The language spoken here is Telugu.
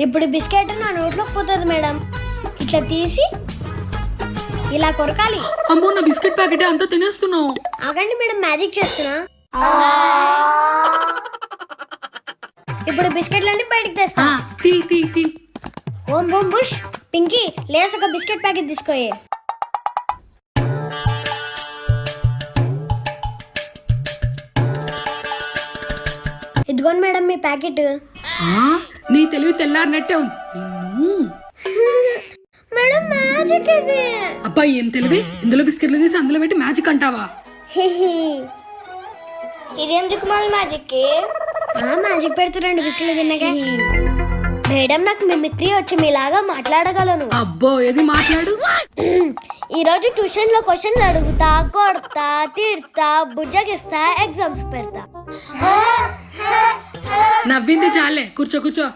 ఇప్పుడు బిస్కెట్ నా నోట్లోకి పోతుంది మేడం. ఇట్లా తీసి ఇలా కొరకాలి. అమ్మో, నా బిస్కెట్ ప్యాకెట్ అంతా తినేస్తున్నావు. ఆగండి మేడం, మ్యాజిక్ చేస్తున్నా. ఇప్పుడు బిస్కెట్లన్నీ బయటికి తెస్తా. తీ తీ తీ. ఓం బూమ్ బుష్. పింకీ, లేస్ ఒక బిస్కెట్ ప్యాకెట్ తీసుకోయే. ఇదిగోండి మేడం మీ ప్యాకెట్. నీ తెలివి తెల్లారినట్టే ఉంది. మేడం మ్యాజిక్ ఇది. అబ్బాయి ఏం తెలివి, ఇందులో బిస్కెట్లు తీసి అందులో పెట్టి మ్యాజిక్ అంటావా? ఇదేం దిక్కుమాల మ్యాజిక్? మ్యాజిక్ పెడుతురండి బిస్కెట్లు తిన్నగా. మేడం నాకు మిమిక్రీ వచ్చి మీలాగా మాట్లాడగలను. అబ్బో, ఏది మాట్లాడు. ఈ రోజు ట్యూషన్ లో క్వశ్చన్లు అడుగుతా, కొడతా, తిడతా, బుజ్జగిస్తా, ఎగ్జామ్స్ పెడతా. నవ్వింది చాలే, కూర్చో కూర్చో.